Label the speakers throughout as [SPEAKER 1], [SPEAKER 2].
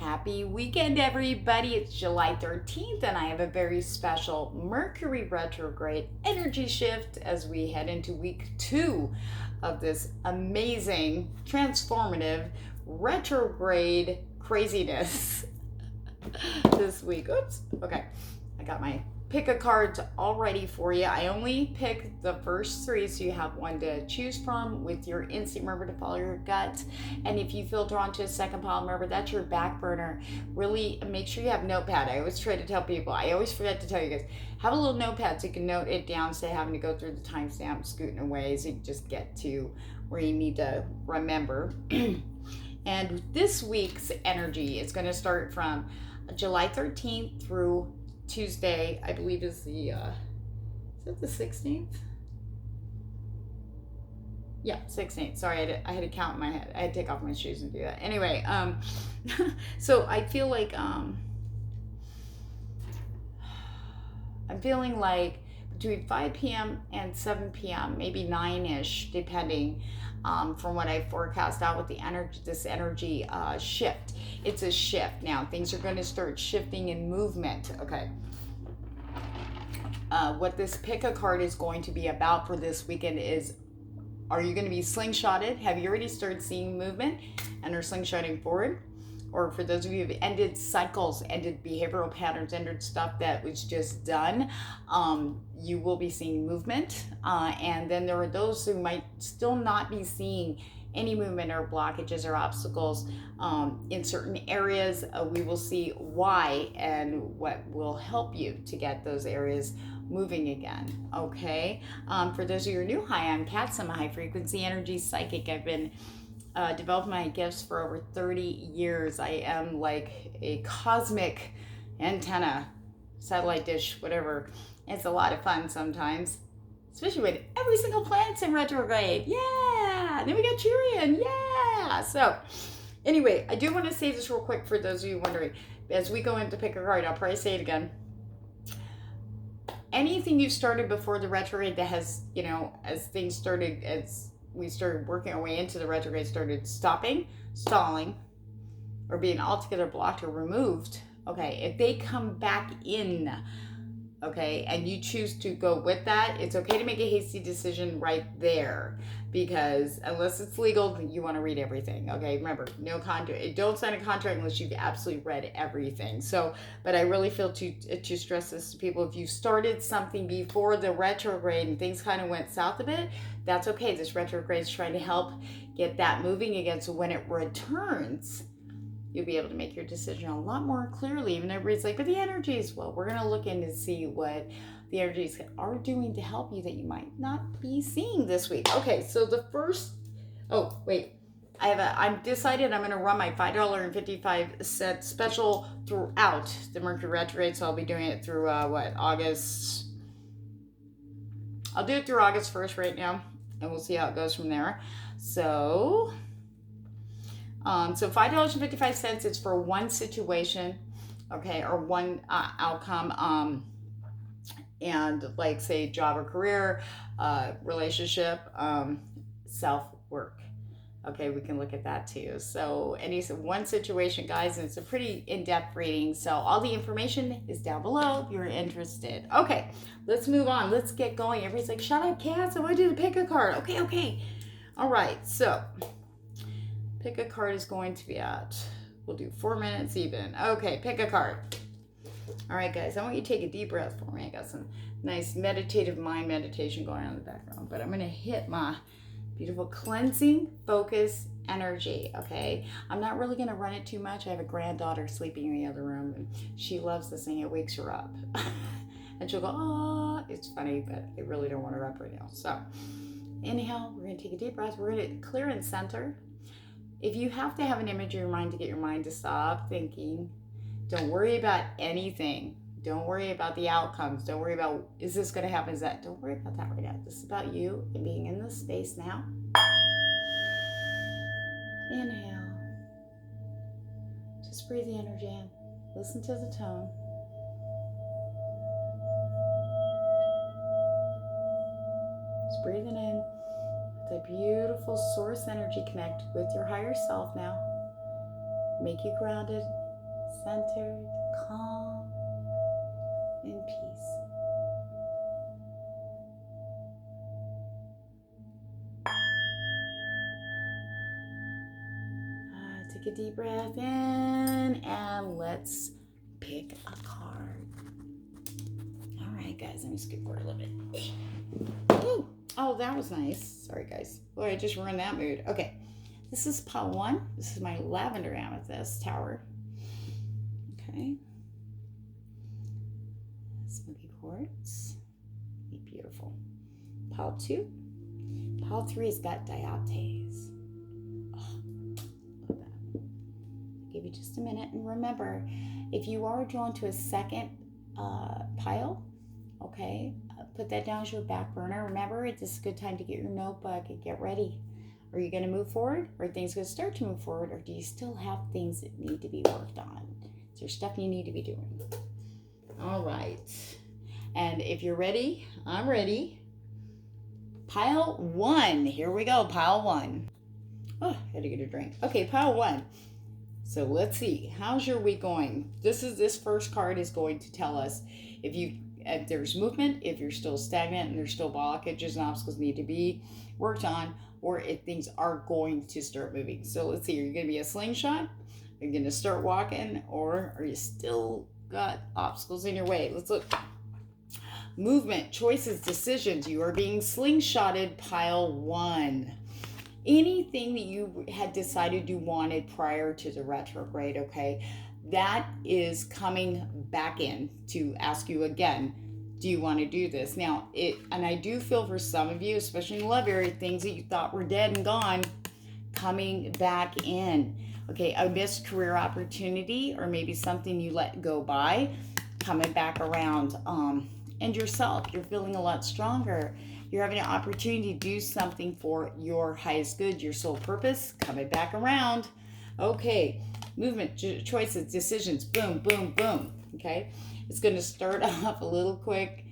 [SPEAKER 1] Happy weekend, everybody. It's July 13th, and I have a very special Mercury retrograde energy shift as we head into week 2 of this amazing, transformative retrograde craziness this week. Oops. Okay. I got my pick a cards all ready for you. I only pick the first 3, so you have one to choose from with your instinct. Remember to follow your gut. And if you feel drawn to a second pile, remember that's your back burner. Really make sure you have notepad. I always try to tell people, I always forget to tell you guys, have a little notepad so you can note it down instead of having to go through the timestamp scooting away, so you can just get to where you need to remember. And this week's energy is going to start from July 13th through Tuesday, I believe is the, is it the 16th? Yeah, 16th. Sorry, I had to count in my head. I had to take off my shoes and do that. Anyway, so I feel like, I'm feeling like between 5 p.m. and 7 p.m., maybe 9-ish, depending, from what I forecast out with the energy, this energy shift. It's a shift. Now, things are going to start shifting in movement, okay? What this pick a card is going to be about for this weekend is, are you going to be slingshotted? Have you already started seeing movement and are slingshotting forward? Or for those of you who have ended cycles, ended behavioral patterns, ended stuff that was just done, you will be seeing movement. And then there are those who might still not be seeing any movement or blockages or obstacles in certain areas. We will see why and what will help you to get those areas moving again. Okay. For those of you who are new, hi, I'm Catz. I'm a high frequency energy psychic. I've been developed my gifts for over 30 years. I am like a cosmic antenna, satellite dish, whatever. It's a lot of fun sometimes, especially when every single planet's in retrograde. Yeah. And then we got Churian. Yeah. So anyway, I do want to say this real quick for those of you wondering, as we go into pick a card, I'll probably say it again. Anything you started before the retrograde that has, as things started, as we started working our way into the retrograde, started stopping, stalling, or being altogether blocked or removed, okay, if they come back in, okay, and you choose to go with that, it's okay to make a hasty decision right there, because unless it's legal, you want to read everything, okay? Remember, no contract. Don't sign a contract unless you've absolutely read everything. So, but I really feel to stress this to people. If you started something before the retrograde and things kind of went south a bit, that's okay. This retrograde is trying to help get that moving again. So when it returns, you'll be able to make your decision a lot more clearly. Even though everybody's like, but the energies, well, we're going to look in and see what the energies are doing to help you that you might not be seeing this week. Okay, so the first, I'm decided I'm going to run my $5.55 special throughout the Mercury retrograde. So I'll be doing it through, August. I'll do it through August 1st right now, and we'll see how it goes from there. So $5.55 is for one situation, okay, or one outcome, and like say job or career, relationship, self-work. Okay, we can look at that too. So one situation, guys, and it's a pretty in-depth reading. So all the information is down below if you're interested. Okay, let's move on. Let's get going. Everybody's like, shut up, Catz. I want you to pick a card. Okay. All right, so pick a card is going to be at, we'll do 4 minutes even. Okay, pick a card. All right, guys, I want you to take a deep breath for me. I got some nice meditative mind meditation going on in the background, but I'm going to hit my beautiful cleansing focus energy, okay? I'm not really going to run it too much. I have a granddaughter sleeping in the other room, and she loves this thing. It wakes her up. And she'll go, oh, it's funny, but I really don't want her up right now. So inhale, we're going to take a deep breath. We're going to clear and center. If you have to have an image in your mind to get your mind to stop thinking, don't worry about anything. Don't worry about the outcomes. Don't worry about, is this going to happen? Is that? Don't worry about that right now. This is about you and being in this space now. Inhale. Just breathe the energy in. Listen to the tone. Just breathing in. The beautiful source energy connect with your higher self now. Make you grounded, centered, calm, in peace. Take a deep breath in and let's pick a card. All right, guys, let me scoot forward a little bit. Ooh. Oh, that was nice. Sorry, guys. Boy, I just ruined that mood. Okay, this is pile 1. This is my lavender amethyst tower. Okay. Smoky quartz. Beautiful. Pile 2. Pile 3 has got dioptase. Oh, love that. Give you just a minute. And remember, if you are drawn to a second pile, okay, put that down as your back burner. Remember, it's a good time to get your notebook and get ready. Are you going to move forward? Are things going to start to move forward? Or do you still have things that need to be worked on? Is there stuff you need to be doing? All right. And if you're ready, I'm ready. Pile 1. Here we go. Pile 1. Oh, I had to get a drink. Okay, pile 1. So let's see. How's your week going? This first card is going to tell us if there's movement, if you're still stagnant and there's still blockages and obstacles need to be worked on, or if things are going to start moving. So let's see. Are you going to be a slingshot? Are you going to start walking? Or are you still got obstacles in your way? Let's look. Movement, choices, decisions. You are being slingshotted, pile 1. Anything that you had decided you wanted prior to the retrograde, okay, that is coming back in to ask you again, do you want to do this? Now, and I do feel for some of you, especially in the love area, things that you thought were dead and gone, coming back in. Okay, a missed career opportunity, or maybe something you let go by, coming back around. And yourself, you're feeling a lot stronger. You're having an opportunity to do something for your highest good, your soul purpose, coming back around. Okay, movement, choices, decisions, boom, boom, boom. Okay, it's going to start off a little quick,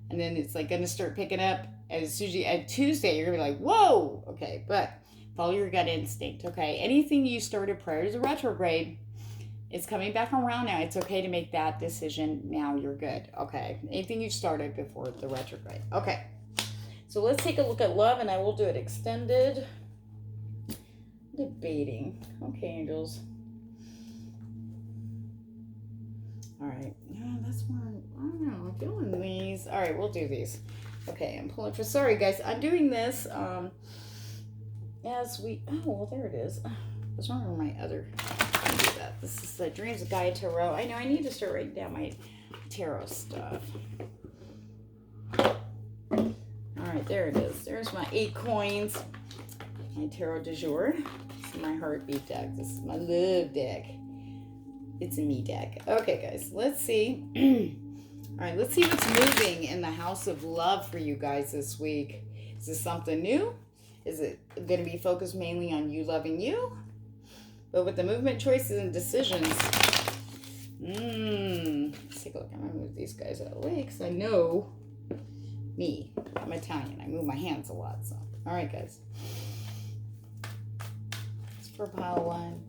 [SPEAKER 1] and then it's like going to start picking up. As soon as you add Tuesday, you're going to be like, whoa, okay, but follow your gut instinct, okay? Anything you started prior to the retrograde, it's coming back around now. It's okay to make that decision now. You're good. Okay. Anything you started before the retrograde. Okay. So let's take a look at love, and I will do it extended. Debating. Okay, angels. All right. Yeah, that's where I don't know. I'm feeling these. All right, we'll do these. Okay, I'm pulling for. Sorry, guys. I'm doing this as we. Oh, well, there it is. What's wrong with my other? Do that. This is the Dreams Guide Tarot. I know I need to start writing down my tarot stuff. All right, there it is. There's my 8 coins. My tarot du jour. This is my heartbeat deck. This is my love deck. It's a me deck. Okay, guys, let's see. All right, let's see what's moving in the house of love for you guys this week. Is this something new? Is it going to be focused mainly on you loving you? But with the movement, choices, and decisions, let's take a look. I'm going to move these guys out of the way because I know me. I'm Italian. I move my hands a lot. So, all right, guys. It's for pile 1.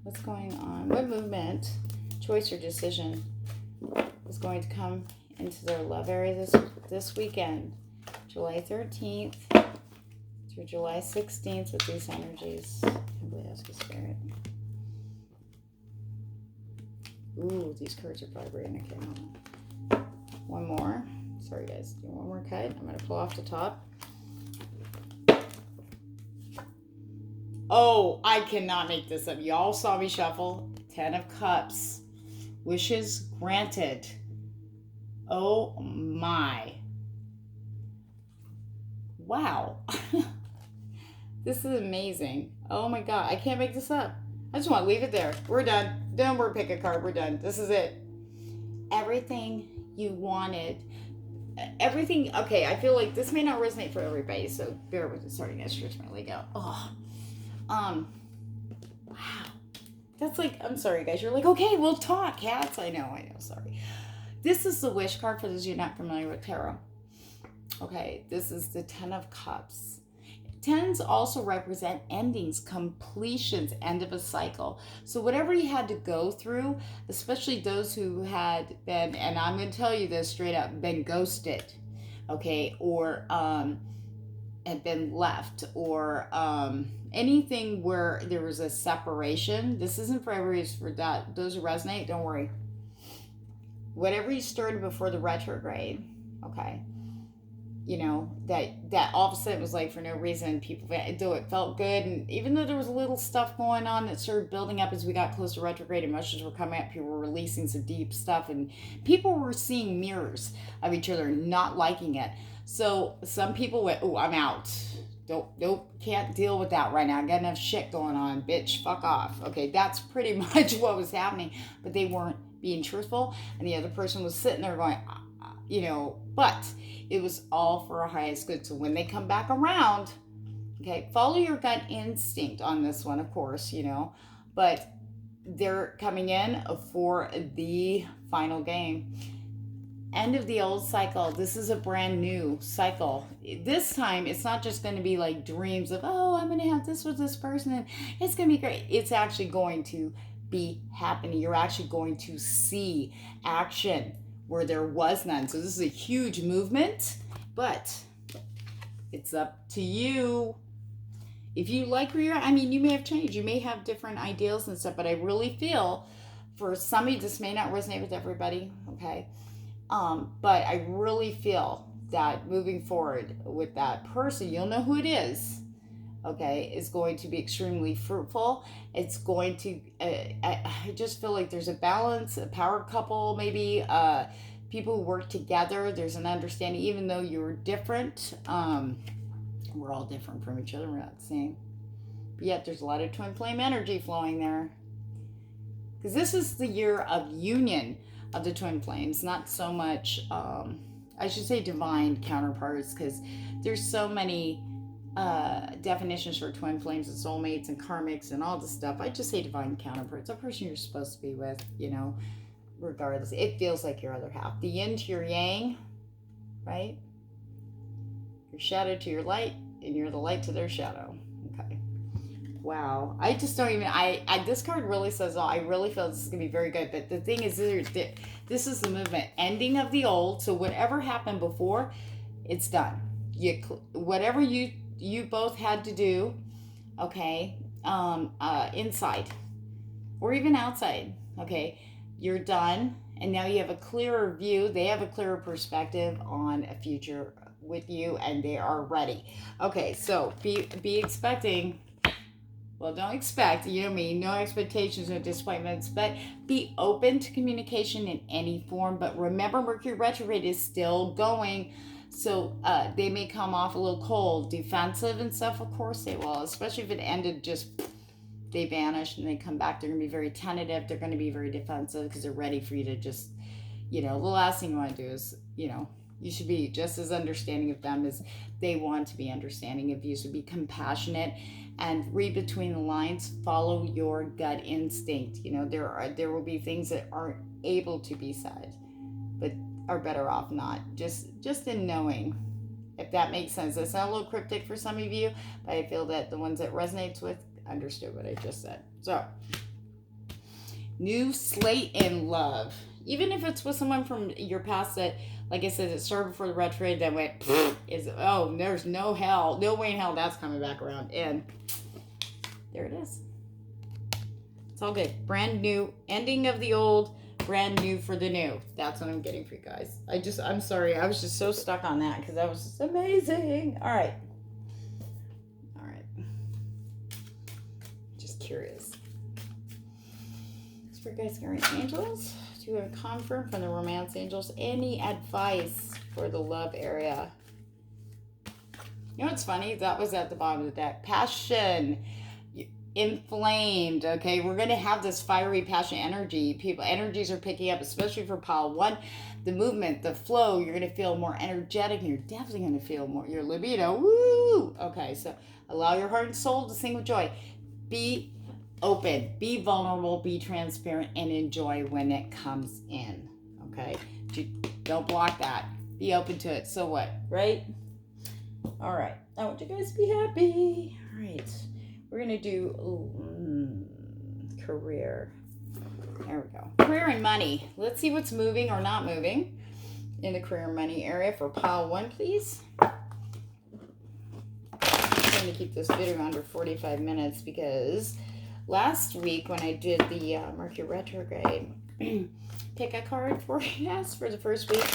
[SPEAKER 1] What's going on? What movement, choice, or decision is going to come into their love area this weekend? July 13th. Through July 16th with these energies. Humbly ask a spirit. Ooh, these cards are vibrating. Okay, hold on. One more. Sorry, guys. Do one more cut. I'm going to pull off the top. Oh, I cannot make this up. Y'all saw me shuffle. 10 of Cups. Wishes granted. Oh, my. Wow. This is amazing. Oh my God. I can't make this up. I just want to leave it there. We're done. Done. We're pick a card. We're done. This is it. Everything you wanted. Everything. Okay. I feel like this may not resonate for everybody. So bear with it. Sorry, guys. Stretch my leg out. Oh. Wow. That's like, I'm sorry, guys. You're like, okay, we'll talk, Catz. I know. Sorry. This is the wish card for those of you not familiar with tarot. Okay. This is the 10 of Cups. Tens also represent endings, completions, end of a cycle. So whatever you had to go through, especially those who had been, and I'm going to tell you this straight up, been ghosted, okay, or had been left, or anything where there was a separation. This isn't for everybody, it's for that. Those who resonate, don't worry. Whatever you started before the retrograde, okay, you know, that all of a sudden was like for no reason, people, though it felt good, and even though there was a little stuff going on that started building up as we got close to retrograde, emotions were coming up, people were releasing some deep stuff, and people were seeing mirrors of each other, not liking it. So some people went, oh, I'm out. Nope, can't deal with that right now. I got enough shit going on, bitch, fuck off. Okay, that's pretty much what was happening, but they weren't being truthful, and the other person was sitting there going, you know, but it was all for our highest good. So when they come back around, okay, follow your gut instinct on this one, of course, you know, but they're coming in for the final game. End of the old cycle. This is a brand new cycle. This time, it's not just going to be like dreams of, oh, I'm going to have this with this person and it's going to be great. It's actually going to be happening. You're actually going to see action where there was none. So this is a huge movement, but it's up to you. If you like where you're at, I mean, you may have changed. You may have different ideals and stuff, but I really feel for some of you, this may not resonate with everybody, okay? But I really feel that moving forward with that person, you'll know who it is, okay, is going to be extremely fruitful. It's going to, I just feel like there's a balance, a power couple, maybe, people who work together. There's an understanding, even though you're different, we're all different from each other, we're not the same. But yet there's a lot of twin flame energy flowing there. Because this is the year of union of the twin flames, not so much, I should say divine counterparts, because there's so many definitions for twin flames and soulmates and karmics and all this stuff. I just say divine counterparts, a person you're supposed to be with, you know, regardless. It feels like your other half. The yin to your yang, right? Your shadow to your light, and you're the light to their shadow. Okay. Wow. I just don't even, this card really says, oh, I really feel this is going to be very good. But the thing is, this is the movement. Ending of the old. So whatever happened before, it's done. Whatever you both had to do, okay, inside or even outside, okay, you're done. And now you have a clearer view. They have a clearer perspective on a future with you, and they are ready. Okay, so be expecting. Well, don't expect, you know me, no expectations, no disappointments, but be open to communication in any form. But remember, Mercury retrograde is still going. So they may come off a little cold, defensive and stuff. Of course they will, especially if it ended just, they vanish and they come back. They're going to be very tentative. They're going to be very defensive because they're ready for you to just, you know, the last thing you want to do is, you know, you should be just as understanding of them as they want to be understanding of you. So be compassionate and read between the lines. Follow your gut instinct. You know, there will be things that aren't able to be said, but are better off not. Just in knowing, if that makes sense. That's not a little cryptic for some of you, but I feel that the ones that resonates with understood what I just said. So, new slate in love. Even if it's with someone from your past that, like I said, it started before the retrograde, then went, there's no hell, no way in hell that's coming back around. And there it is. It's all good. Brand new, ending of the old, brand new for the new. That's what I'm getting for you guys. I'm sorry. I was just so stuck on that because that was just amazing. All right. Just curious. For guys, guardian angels, to confirm from the romance angels any advice for the love area. You know what's funny? That was at the bottom of the deck. Passion, inflamed. Okay, we're gonna have this fiery passion energy. Energies are picking up, especially for pile one. The movement, the flow. You're gonna feel more energetic, and you're definitely gonna feel more your libido. Woo! Okay, so allow your heart and soul to sing with joy. Be open, be vulnerable, be transparent, and enjoy when it comes in. Okay, don't block that. Be open to it. So what, right? All right. I want you guys to be happy. All right. We're going to do career. There we go. Career and money. Let's see what's moving or not moving in the career and money area for pile 1, please. I'm going to keep this video under 45 minutes because last week when I did the Mercury retrograde, pick a card forecast for the first week.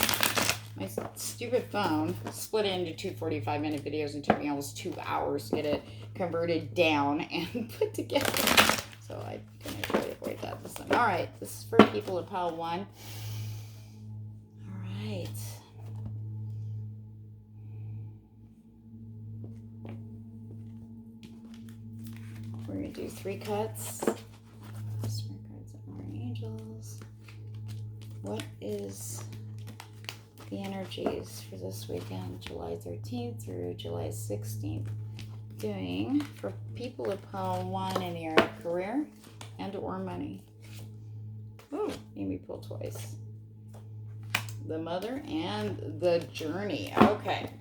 [SPEAKER 1] My stupid phone split it into 2 45-minute videos and took me almost 2 hours to get it converted down and put together. So I'm going to try to avoid that this time. All right, this is for people of pile 1. All right. We're going to do 3 cuts. Spirit cards and more angels. What is the energies for this weekend, July 13th through July 16th, doing for people of pile 1 in the area of career and or money? Oh, Amy pulled twice. The mother and the journey. Okay.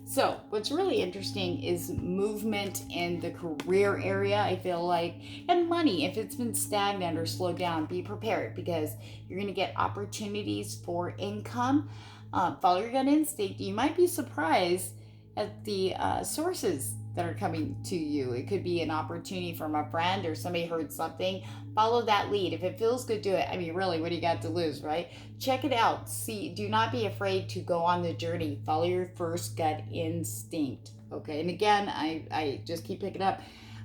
[SPEAKER 1] So what's really interesting is movement in the career area, I feel like, and money. If it's been stagnant or slowed down, be prepared because you're going to get opportunities for income. Follow your gut instinct. You might be surprised at the sources that are coming to you. It could be an opportunity from a friend or somebody heard something. Follow that lead. If it feels good, do it. I mean, really, what do you got to lose, right? Check it out. See, do not be afraid to go on the journey. Follow your first gut instinct, okay? And again, I just keep picking up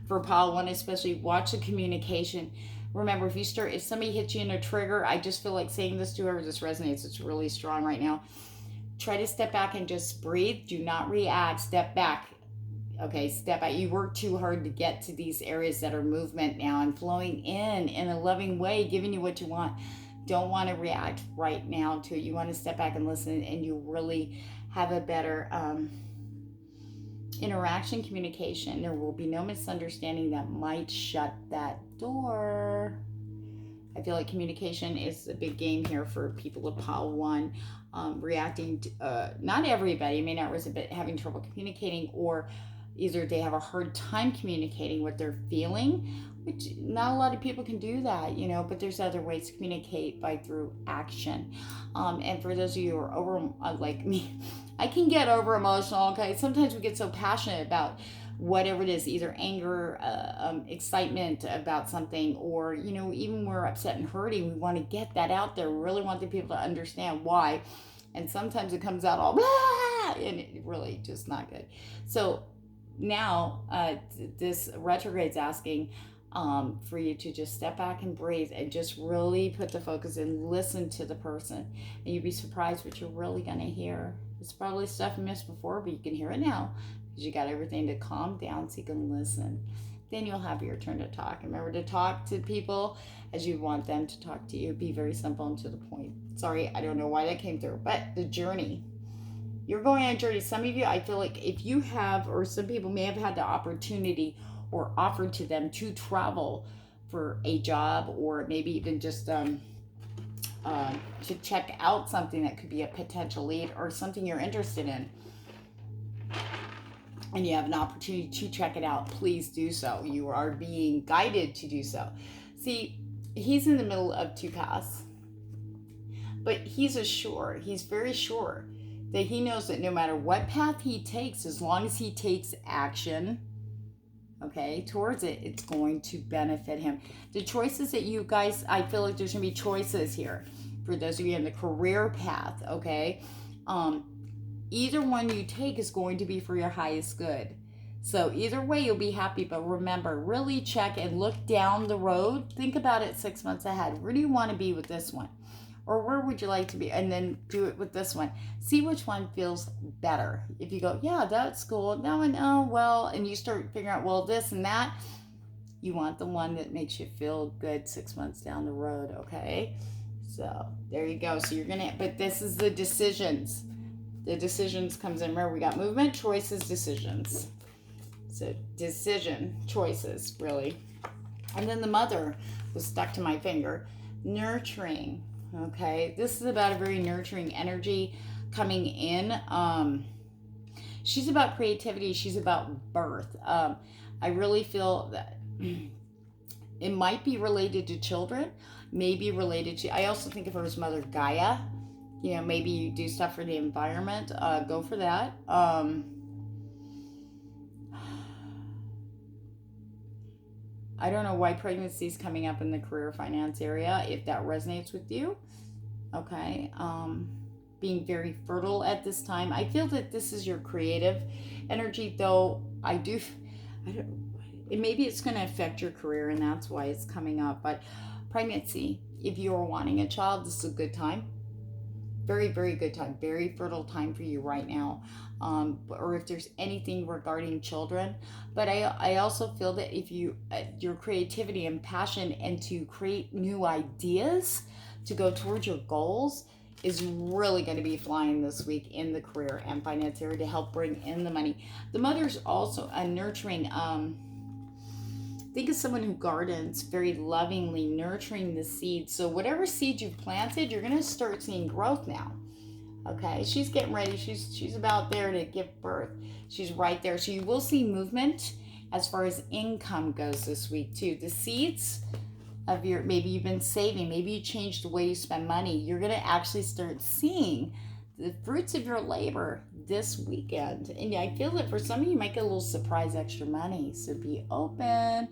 [SPEAKER 1] for pile 1, especially watch the communication. Remember, if somebody hits you in a trigger, I just feel like saying this to whoever this resonates. It's really strong right now. Try to step back and just breathe. Do not react. Step back. Okay, step back. You work too hard to get to these areas that are movement now and flowing in a loving way, giving you what you want. Don't want to react right now to it. You want to step back and listen, and you really have a better interaction, communication. There will be no misunderstanding that might shut that door. I feel like communication is a big game here for people of pile 1. Reacting to, not everybody may not resonate, but having trouble communicating, or either they have a hard time communicating what they're feeling, which not a lot of people can do that, but there's other ways to communicate through action. And for those of you who are over, like me, I can get over emotional, okay? Sometimes we get so passionate about whatever it is, either anger, excitement about something, or, even we're upset and hurting, we want to get that out there. We really want the people to understand why. And sometimes it comes out all blah, and it really just not good. So now this retrograde's asking for you to just step back and breathe and just really put the focus and listen to the person. And you'd be surprised what you're really going to hear. It's probably stuff you missed before, but you can hear it now because you got everything to calm down so you can listen. Then you'll have your turn to talk. Remember to talk to people as you want them to talk to you. Be very simple and to the point. Sorry, I don't know why that came through, but the journey. You're going on a journey. Some of you, I feel like if you have, or some people may have had the opportunity or offered to them to travel for a job, or maybe even just to check out something that could be a potential lead or something you're interested in, and you have an opportunity to check it out, please do so. You are being guided to do so. See, he's in the middle of 2 paths, but he's very sure that he knows that no matter what path he takes, as long as he takes action, okay, towards it, it's going to benefit him. The choices that you guys, I feel like there's going to be choices here for those of you in the career path, okay? Either one you take is going to be for your highest good. So either way, you'll be happy. But remember, really check and look down the road. Think about it 6 months ahead. Where do you want to be with this one? Or where would you like to be? And then do it with this one. See which one feels better. If you go, yeah, that's cool. That one, oh, well, and you start figuring out, well, this and that, you want the one that makes you feel good 6 months down the road, okay? So there you go. So you're going to, but this is the decisions. The decisions comes in. Remember, we got movement, choices, decisions. So decision, choices, really. And then the mother was stuck to my finger. Nurturing. Okay, this is about a very nurturing energy coming in. She's about creativity. She's about birth. I really feel that it might be related to children, maybe related to, I also think of her as Mother Gaia. You know, maybe you do stuff for the environment. Go for that. I don't know why pregnancy is coming up in the career finance area, if that resonates with you. Okay. Being very fertile at this time. I feel that this is your creative energy, though I don't, maybe it's going to affect your career, and that's why it's coming up. But pregnancy, if you're wanting a child, this is a good time. Very, very good time. Very fertile time for you right now. Or if there's anything regarding children. But I also feel that if you, your creativity and passion and to create new ideas to go towards your goals is really going to be flying this week in the career and finance area to help bring in the money. The mother's also a nurturing, think of someone who gardens very lovingly, nurturing the seeds. So whatever seed you've planted, you're going to start seeing growth now. Okay, she's getting ready. She's about there to give birth. She's right there. So you will see movement as far as income goes this week too. The seeds of your, maybe you've been saving, maybe you changed the way you spend money. You're going to actually start seeing the fruits of your labor this weekend. And I feel that for some of you, you might get a little surprise extra money. So be open.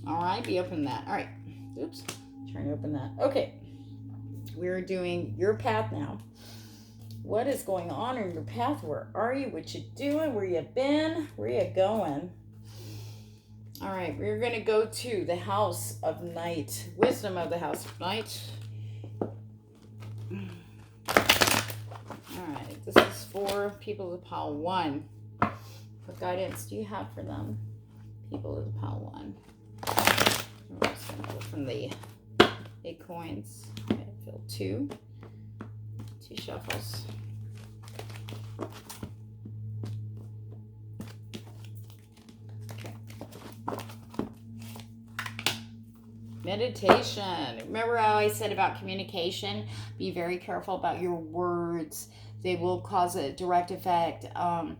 [SPEAKER 1] All right, be open to that. All right. Oops. Trying to open that. Okay. We're doing your path now. What is going on in your path? Where are you? What you doing? Where you been? Where you going? All right. We're going to go to the House of Night. Wisdom of the House of Night. All right, this is for people of the pile 1. What guidance do you have for them? People of the pile 1. I'm just going to go from the 8 coins. Okay, I feel 2. 2 shuffles. Okay. Meditation. Remember how I said about communication? Be very careful about your words. They will cause a direct effect on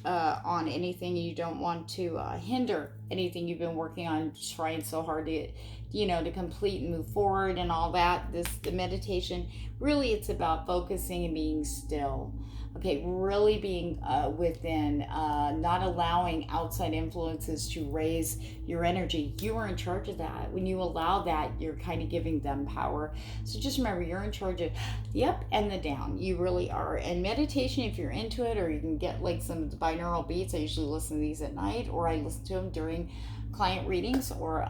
[SPEAKER 1] anything. You don't want to hinder anything you've been working on, trying so hard to, to complete and move forward and all that. The meditation, really it's about focusing and being still. Okay, really being within, not allowing outside influences to raise your energy. You are in charge of that. When you allow that, you're kind of giving them power. So just remember, you're in charge of the up and the down. You really are. And meditation, if you're into it, or you can get like some of the binaural beats. I usually listen to these at night, or I listen to them during client readings, or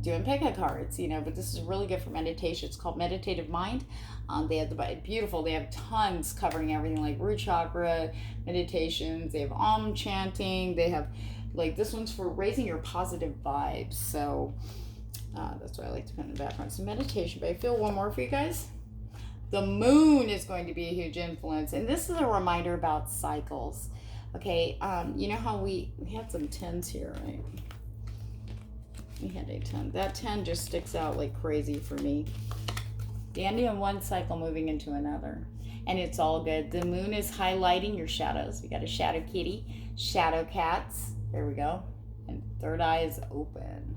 [SPEAKER 1] doing pick-up cards, but this is really good for meditation. It's called Meditative Mind. They have they have tons covering everything, like root chakra meditations. They have chanting. They have, like, this one's for raising your positive vibes. So that's why I like to put in the background. So meditation, but I feel one more for you guys. The moon is going to be a huge influence. And this is a reminder about cycles. Okay, you know how we had some 10s here, right? We had a 10. That 10 just sticks out like crazy for me. The ending of one cycle, moving into another. And it's all good. The moon is highlighting your shadows. We got a shadow kitty, shadow cats. There we go. And third eye is open.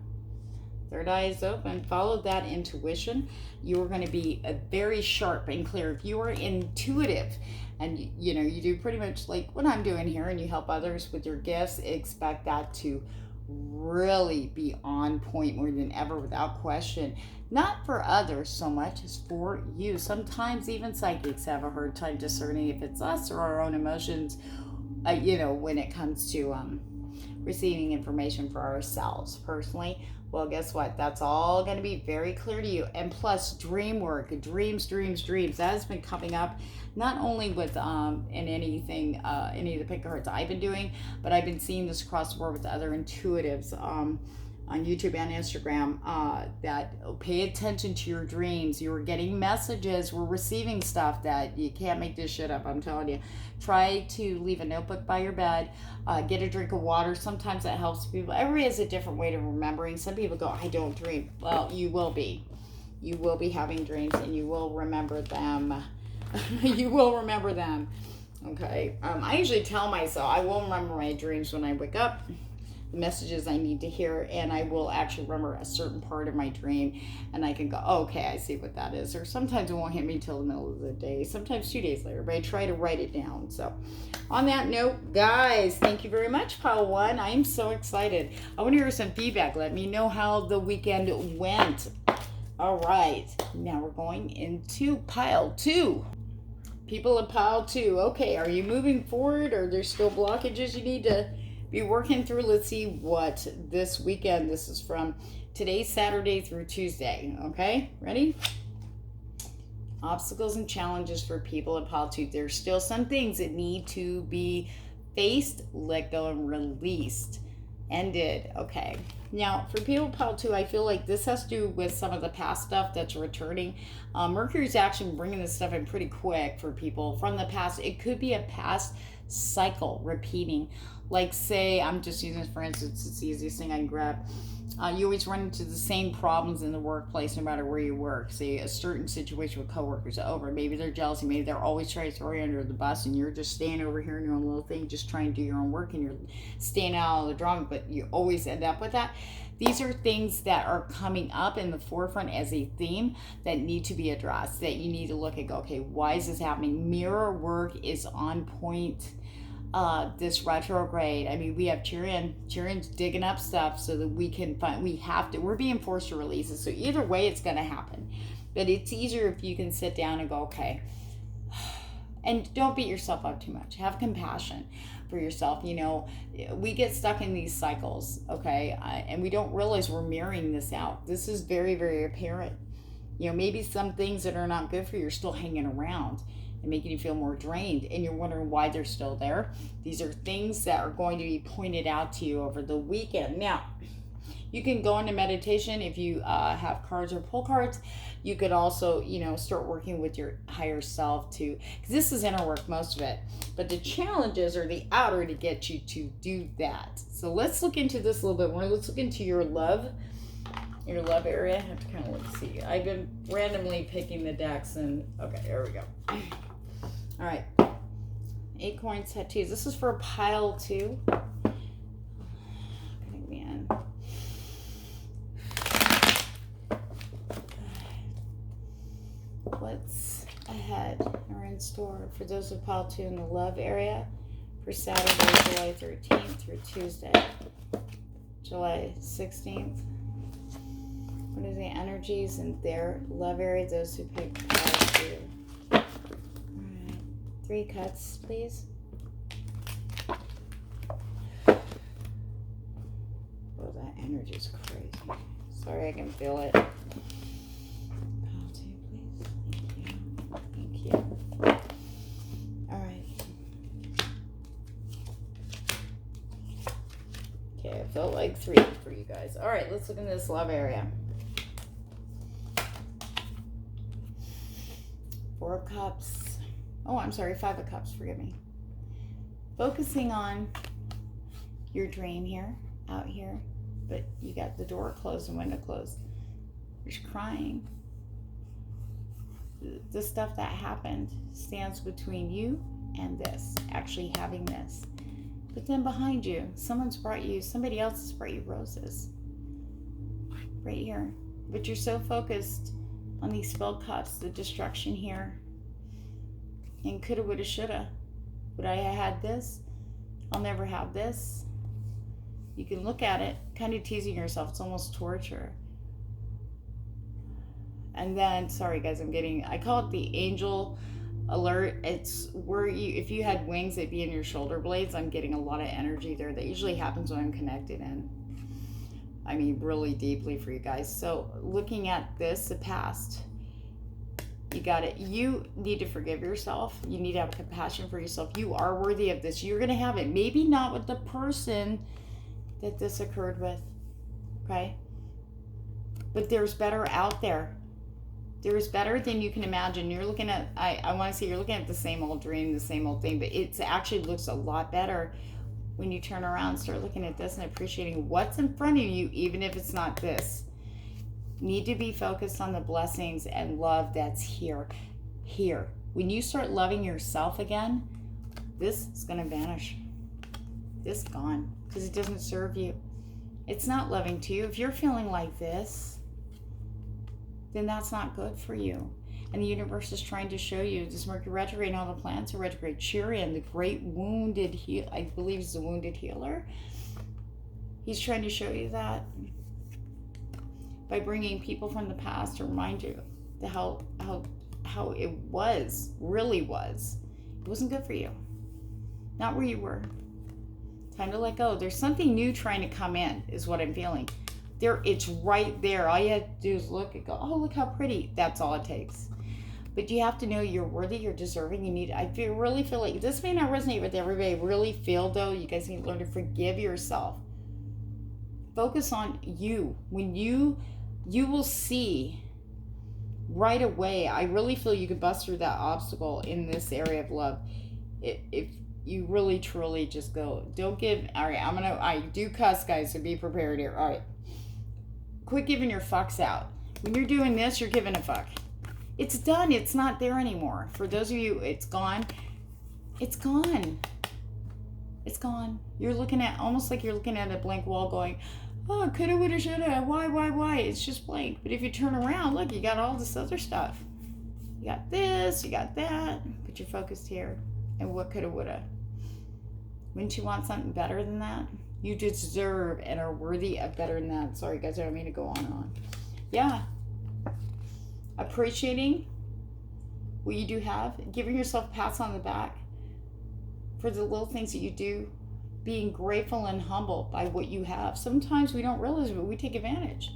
[SPEAKER 1] Third eye is open. Follow that intuition. You are going to be very sharp and clear. If you are intuitive and you do pretty much like what I'm doing here, and you help others with your gifts, expect that to really be on point more than ever, without question. Not for others so much as for you. Sometimes even psychics have a hard time discerning if it's us or our own emotions, when it comes to receiving information for ourselves personally. Well, guess what? That's all going to be very clear to you. And plus, dream work, dreams. That has been coming up, not only with in anything, any of the pick cards I've been doing, but I've been seeing this across the board with other intuitives on YouTube and Instagram, that pay attention to your dreams. You're getting messages. We're receiving stuff that you can't make this shit up. I'm telling you. Try to leave a notebook by your bed. Get a drink of water. Sometimes that helps people. Everybody has a different way of remembering. Some people go, I don't dream. Well, you will be. You will be having dreams, and you will remember them. You will remember them. Okay. I usually tell myself, I will remember my dreams when I wake up, the messages I need to hear, and I will actually remember a certain part of my dream, and I can go, oh, okay, I see what that is. Or sometimes it won't hit me till the middle of the day, sometimes 2 days later, but I try to write it down. So on that note, guys, thank you very much, Pile 1. I'm so excited. I want to hear some feedback. Let me know how the weekend went. All right, now we're going into Pile 2. People in Pile 2. Okay, are you moving forward, or there's still blockages you need to be working through? Let's see what this weekend, this is from today, Saturday through Tuesday. Okay, ready? Obstacles and challenges for people in Pile 2. There's still some things that need to be faced, let go, and released. Ended. Okay. Now, for people in Pile 2, I feel like this has to do with some of the past stuff that's returning. Mercury's actually bringing this stuff in pretty quick for people from the past. It could be a past cycle repeating. Like, say, I'm just using this for instance, it's the easiest thing I can grab. You always run into the same problems in the workplace no matter where you work. Say a certain situation with coworkers over. Maybe they're jealousy. Maybe they're always trying to throw you under the bus, and you're just staying over here in your own little thing, just trying to do your own work, and you're staying out of the drama, but you always end up with that. These are things that are coming up in the forefront as a theme that need to be addressed, that you need to look at, go, okay, why is this happening? Mirror work is on point. This retrograde, I mean, we have Chirion's digging up stuff so that we can find, we're being forced to release it. So either way, it's going to happen. But it's easier if you can sit down and go, okay, and don't beat yourself up too much. Have compassion for yourself. You know, we get stuck in these cycles, okay? And we don't realize we're mirroring this out. This is very, very apparent. You know, maybe some things that are not good for you are still hanging around and making you feel more drained, and you're wondering why they're still there. These are things that are going to be pointed out to you over the weekend. Now, you can go into meditation if you have cards or pull cards. You could also, you know, start working with your higher self too, because this is inner work, most of it. But the challenges are the outer to get you to do that. So let's look into this a little bit more. Let's look into your love area. I have to kind of look, see. I've been randomly picking the decks, and okay, there we go. All right, Acorn Tattoos. This is for Pile 2. Man. What's ahead or in store for those of Pile 2 in the love area for Saturday, July 13th through Tuesday, July 16th? What are the energies in their love area, those who pick Pile 2? 3 cuts, please. Oh, that energy is crazy. Sorry, I can feel it. Pile 2, please. Thank you. All right. Okay, I felt like 3 for you guys. All right, let's look in this love area. 4 of Cups. Oh, I'm sorry, 5 of Cups, forgive me. Focusing on your dream here, out here, but you got the door closed and window closed. You're crying. The stuff that happened stands between you and this, actually having this. But then behind you, somebody else has brought you roses. Right here. But you're so focused on these spelled cups, the destruction here. And coulda, woulda, shoulda. Would I have had this? I'll never have this. You can look at it, kind of teasing yourself. It's almost torture. And then, sorry guys, I call it the angel alert. It's where if you had wings, they'd be in your shoulder blades. I'm getting a lot of energy there. That usually happens when I'm connected in. I mean, really deeply for you guys. So looking at this, the past. You got it. You need to forgive yourself. You need to have compassion for yourself. You are worthy of this. You're going to have it. Maybe not with the person that this occurred with. Okay? But there's better out there. There's better than you can imagine. You're looking at, I want to say you're looking at the same old dream, the same old thing, but it actually looks a lot better when you turn around and start looking at this and appreciating what's in front of you, even if it's not this. Need to be focused on the blessings and love that's here. When you start loving yourself again, this is going to vanish. This gone, because it doesn't serve you. It's not loving to you. If you're feeling like this, then that's not good for you. And the universe is trying to show you this Mercury retrograde and all the planets are retrograde. Chirian, the great wounded healer, I believe he's the wounded healer. He's trying to show you that by bringing people from the past to remind you how it really was. It wasn't good for you. Not where you were. Time to let go. There's something new trying to come in, is what I'm feeling. It's right there. All you have to do is look and go, oh, look how pretty. That's all it takes. But you have to know you're worthy, you're deserving. Really feel like, this may not resonate with everybody. Really feel, though, you guys need to learn to forgive yourself. Focus on you. When you will see right away. I really feel you could bust through that obstacle in this area of love. If you really truly just go, don't give, all right, I do cuss, guys, so be prepared here. All right. Quit giving your fucks out. When you're doing this, you're giving a fuck. It's done. It's not there anymore. For those of you, it's gone. It's gone. It's gone. You're looking at, almost like you're looking at a blank wall going, oh, coulda, woulda, shoulda, why? It's just blank. But if you turn around, look, you got all this other stuff. You got this, you got that, but you're focused here. And what coulda, woulda. Wouldn't you want something better than that? You deserve and are worthy of better than that. Sorry, guys, I don't mean to go on and on. Yeah. Appreciating what you do have. Giving yourself pats on the back for the little things that you do. Being grateful and humble by what you have. Sometimes we don't realize it, but we take advantage.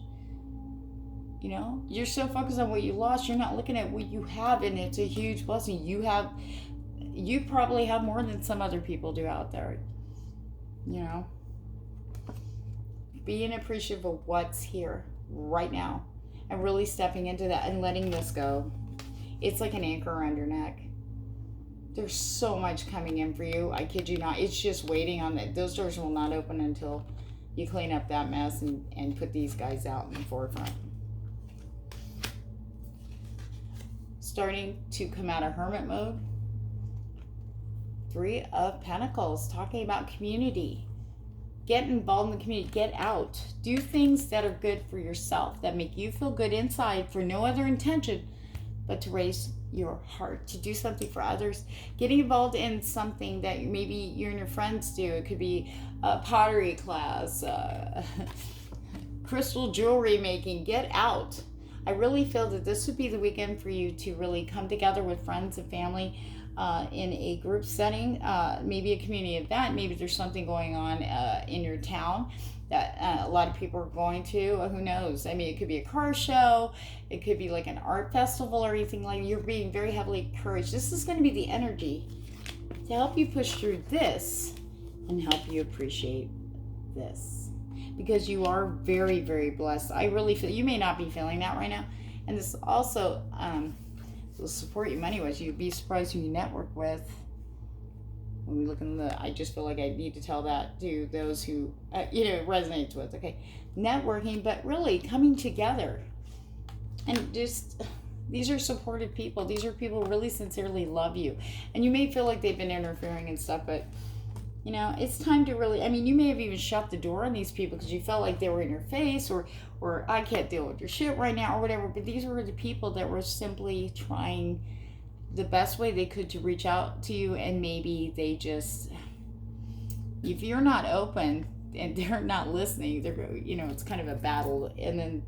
[SPEAKER 1] You know? You're so focused on what you lost, you're not looking at what you have, and it's a huge blessing. You probably have more than some other people do out there. You know? Being appreciative of what's here right now and really stepping into that and letting this go. It's like an anchor around your neck. There's so much coming in for you. I kid you not. It's just waiting on that. Those doors will not open until you clean up that mess and put these guys out in the forefront. Starting to come out of hermit mode. 3 of Pentacles, talking about community. Get involved in the community. Get out. Do things that are good for yourself, that make you feel good inside for no other intention but to raise your heart, to do something for others. Getting involved in something that maybe you and your friends do. It could be a pottery class, crystal jewelry making. Get out. I really feel that this would be the weekend for you to really come together with friends and family in a group setting, maybe a community event. Maybe there's something going on in your town that a lot of people are going to. Who knows? I mean, it could be a car show. It could be like an art festival or anything like that. You're being very heavily encouraged. This is going to be the energy to help you push through this and help you appreciate this. Because you are very, very blessed. I really feel, you may not be feeling that right now. And this also will support you money-wise. You'd be surprised who you network with. When we look in I just feel like I need to tell that to those who, it resonates with. Okay, networking, but really coming together. And just, these are supportive people. These are people who really sincerely love you. And you may feel like they've been interfering and stuff, but, it's time to really, you may have even shut the door on these people because you felt like they were in your face or I can't deal with your shit right now or whatever. But these were the people that were simply trying the best way they could to reach out to you, and maybe they just, if you're not open and they're not listening, they're, it's kind of a battle, and then,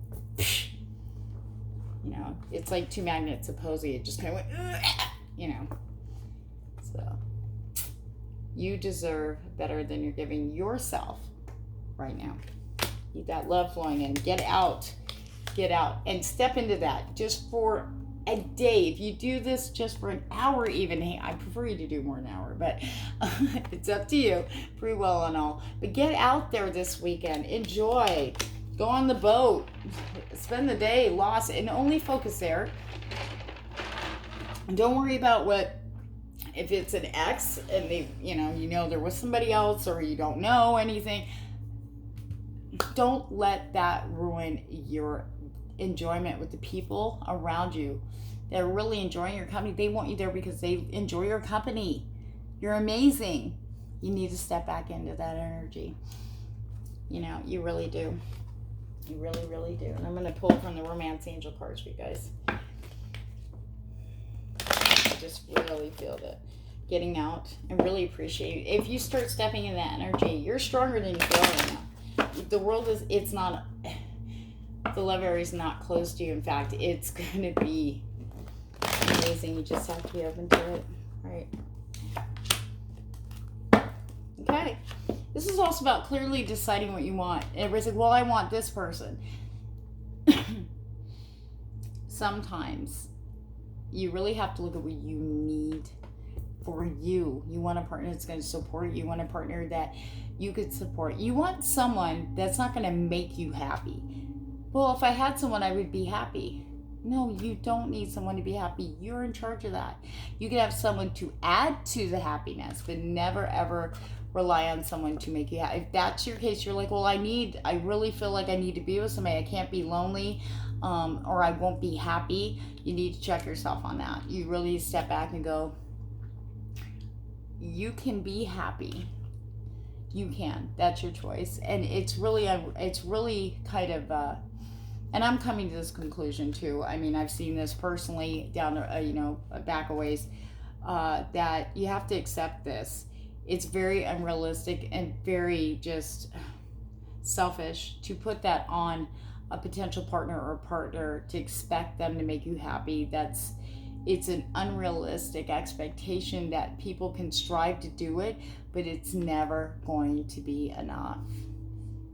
[SPEAKER 1] it's like 2 magnets opposing, it just kind of went, so you deserve better than you're giving yourself right now. Keep that love flowing in. Get out, and step into that just for a day. If you do this just for an hour even, hey, I prefer you to do more than an hour, but it's up to you, free will and all. But get out there this weekend, enjoy, go on the boat, spend the day lost, and only focus there. And don't worry about if it's an ex and they, there was somebody else, or you don't know anything. Don't let that ruin your enjoyment with the people around you that are really enjoying your company. They want you there because they enjoy your company. You're amazing. You need to step back into that energy. You know, you really do. You really, really do. And I'm going to pull from the Romance Angel cards for you guys. I just really feel that getting out and really appreciate it. If you start stepping in that energy, you're stronger than you feel right now. The world is, it's not, the love area is not closed to you. In fact, it's going to be amazing. You just have to be open to it. All right. Okay. This is also about clearly deciding what you want. Everybody's like, well, I want this person. Sometimes you really have to look at what you need for you. You want a partner that's going to support you. You want a partner that you could support. You want someone that's not going to make you happy. Well, if I had someone, I would be happy. No, you don't need someone to be happy. You're in charge of that. You can have someone to add to the happiness, but never ever rely on someone to make you happy. If that's your case, you're like, well, I really feel like I need to be with somebody. I can't be lonely, or I won't be happy. You need to check yourself on that. You really step back and go, you can be happy. You can. That's your choice. And it's really kind of, and I'm coming to this conclusion too. I mean, I've seen this personally down, back a ways, that you have to accept this. It's very unrealistic and very just selfish to put that on a potential partner or partner, to expect them to make you happy. It's an unrealistic expectation that people can strive to do it, but it's never going to be enough.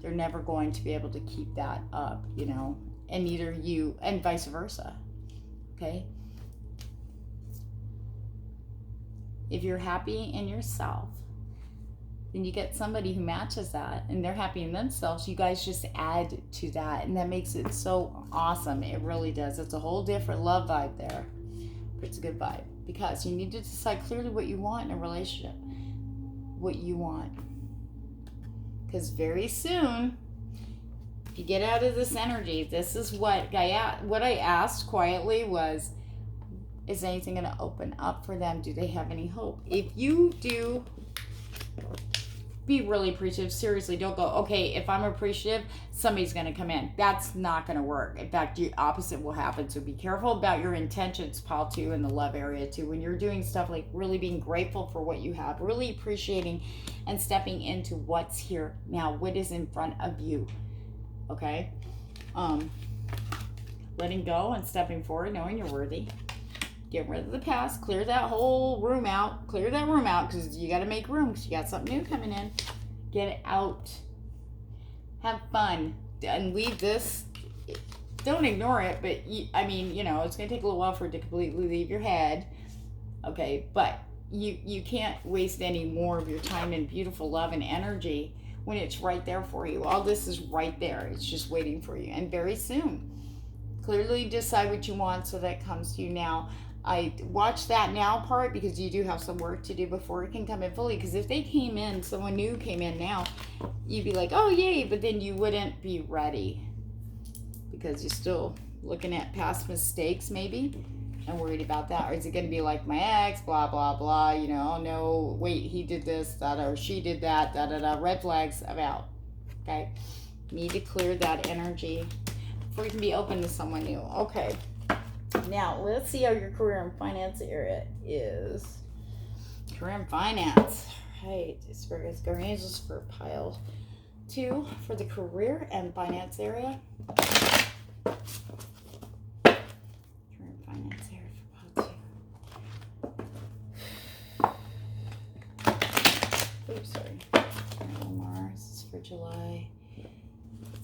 [SPEAKER 1] They're never going to be able to keep that up, and neither you, and vice versa. Okay? If you're happy in yourself, then you get somebody who matches that and they're happy in themselves. You guys just add to that, and that makes it so awesome. It really does. It's a whole different love vibe there. But it's a good vibe, because you need to decide clearly what you want in a relationship. What you want. Because very soon, if you get out of this energy, this is what I asked quietly was, is anything going to open up for them? Do they have any hope? If you do, be really appreciative. Seriously, don't go, okay, if I'm appreciative, somebody's going to come in. That's not going to work. In fact, the opposite will happen. So be careful about your intentions, pile 2, in the love area too. When you're doing stuff like really being grateful for what you have, really appreciating and stepping into what's here now, what is in front of you. Okay? Letting go and stepping forward, knowing you're worthy. Get rid of the past. Clear that whole room out. Clear that room out, because you got to make room, because you got something new coming in. Get it out. Have fun. And leave this. Don't ignore it, but it's going to take a little while for it to completely leave your head. Okay, but you can't waste any more of your time in beautiful love and energy when it's right there for you. All this is right there. It's just waiting for you. And very soon. Clearly decide what you want so that comes to you now. I watch that now part, because you do have some work to do before it can come in fully. Because if they came in, someone new came in now, you'd be like, oh yay, but then you wouldn't be ready, because you're still looking at past mistakes maybe and worried about that. Or is it going to be like my ex, blah blah blah, oh no, wait, he did this, that, or she did that, da da da. Red flags, I'm out. Okay, need to clear that energy before you can be open to someone new. Okay. Now, let's see how your career and finance area is. Career and finance. All right. Spirit Guardian Angels for pile 2 for the career and finance area. Career and finance area for pile 2. Oops, sorry. Mars. This is for July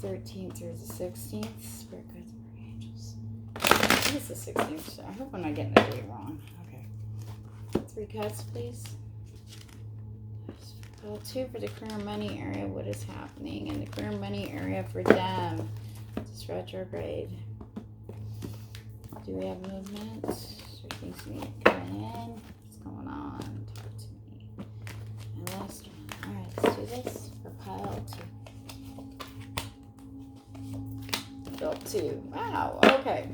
[SPEAKER 1] 13th through the 16th. Spirit Guides and Angels. I think it's the 16th. I hope I'm not getting the date wrong. Okay. 3 cards, please. Pile 2 for the career money area. What is happening in the career money area for them? This retrograde. Do we have movement? There things coming in. What's going on? Talk to me. And last one. Alright, let's do this for pile 2. Pile 2. Wow, okay.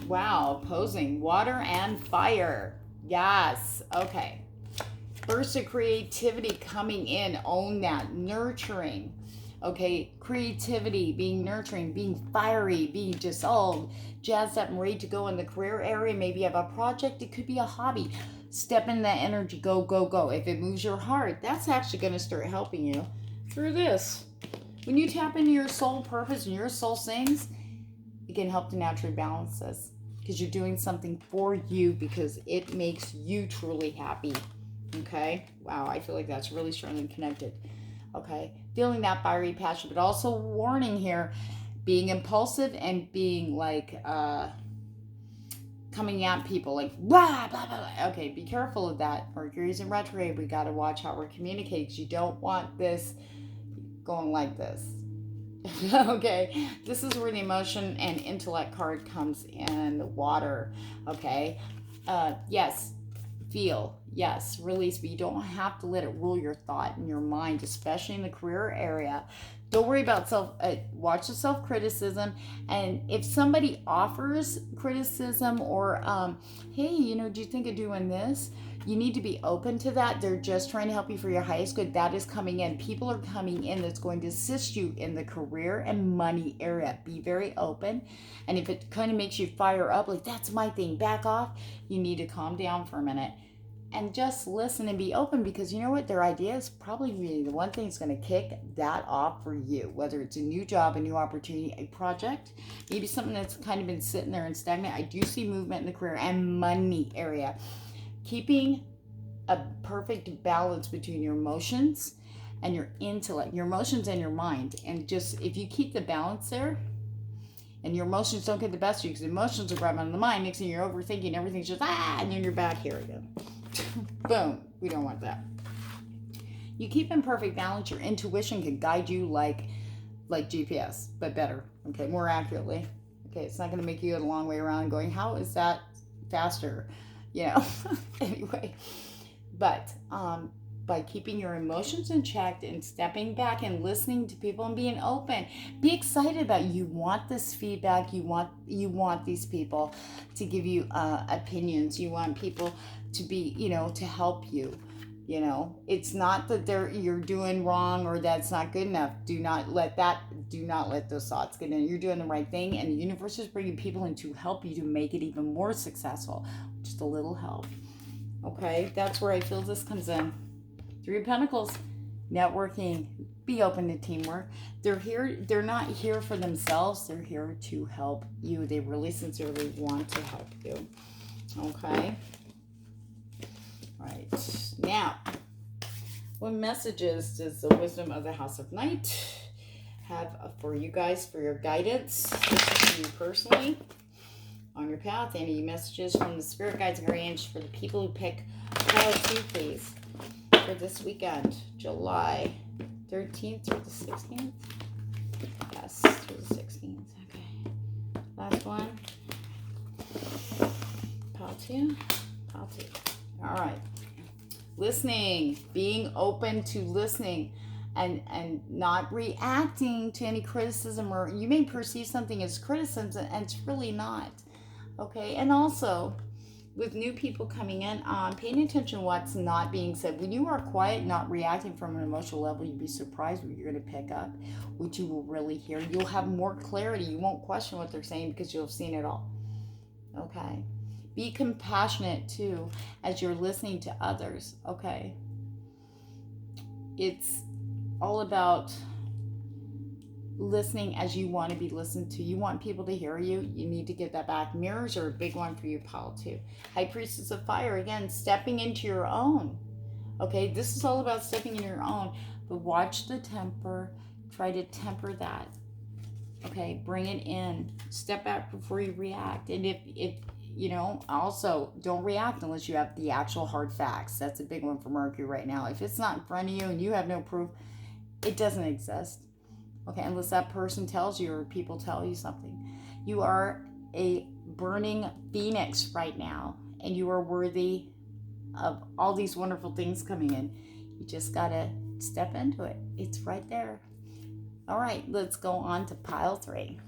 [SPEAKER 1] Wow, opposing water and fire. Yes. Okay. Burst of creativity coming in. Own that. Nurturing. Okay. Creativity, being nurturing, being fiery, being just all jazzed up and ready to go in the career area. Maybe you have a project. It could be a hobby. Step in that energy. Go, go, go. If it moves your heart, that's actually going to start helping you through this. When you tap into your soul purpose and your soul sings, it can help to naturally balance this because you're doing something for you because it makes you truly happy. Okay? Wow, I feel like that's really strongly connected. Okay? Feeling that fiery passion, but also warning here, being impulsive and being like coming at people like blah, blah, blah, blah. Okay, be careful of that. Mercury's in retrograde. We got to watch how we're communicating because you don't want this going like this. Okay, this is where the emotion and intellect card comes in. Water. Okay, yes, feel, yes, release, but you don't have to let it rule your thought and your mind, especially in the career area. Don't worry about watch the self-criticism. And if somebody offers criticism or hey, do you think of doing this, you need to be open to that. They're just trying to help you for your highest good. That is coming in. People are coming in that's going to assist you in the career and money area. Be very open. And if it kind of makes you fire up, like that's my thing, back off, you need to calm down for a minute and just listen and be open, because you know what? Their idea is probably really the one thing that's going to kick that off for you, whether it's a new job, a new opportunity, a project, maybe something that's kind of been sitting there and stagnant. I do see movement in the career and money area. Keeping a perfect balance between your emotions and your intellect, your emotions and your mind. And just if you keep the balance there, and your emotions don't get the best of you, because emotions are grabbing on the mind, next thing you're overthinking, everything's just and then you're back here again. Boom. We don't want that. You keep in perfect balance. Your intuition can guide you like GPS, but better. Okay, more accurately. Okay, it's not going to make you go a long way around going, how is that faster? Anyway, but by keeping your emotions in check and stepping back and listening to people and being open, be excited about it. You want this feedback. You want these people to give you opinions. You want people to be, to help you. It's not that you're doing wrong or that's not good enough. Do not let those thoughts get in. You're doing the right thing, and the universe is bringing people in to help you to make it even more successful. Just a little help. Okay, that's where I feel this comes in. 3 of Pentacles, networking. Be open to teamwork. They're not here for themselves. They're here to help you. They really sincerely want to help you. Okay. All right. Now, what messages does the wisdom of the House of Night have for you guys, for your guidance? This is for you personally on your path. Any messages from the spirit guides and guardians for the people who pick pile 2, please, for this weekend, July 13th through the 16th. Yes, through the 16th. Okay. Last one. Pile 2. Pile 2. All right. Listening, being open to listening and not reacting to any criticism, or you may perceive something as criticism and it's really not. Okay, and also with new people coming in, paying attention to what's not being said. When you are quiet, not reacting from an emotional level, you'd be surprised what you're going to pick up, what you will really hear. You'll have more clarity. You won't question what they're saying because you'll have seen it all. Okay. Be compassionate too as you're listening to others. Okay. It's all about listening as you want to be listened to. You want people to hear you. You need to get that back. Mirrors are a big one for you, pile 2. High Priestess of Fire, again, stepping into your own. Okay, this is all about stepping in your own. But watch the temper. Try to temper that. Okay, bring it in. Step back before you react. And if also don't react unless you have the actual hard facts. That's a big one for Mercury right now. If it's not in front of you and you have no proof, it doesn't exist. Okay, unless that person tells you or people tell you something. You are a burning phoenix right now, and you are worthy of all these wonderful things coming in. You just got to step into it. It's right there. All right, let's go on to pile 3.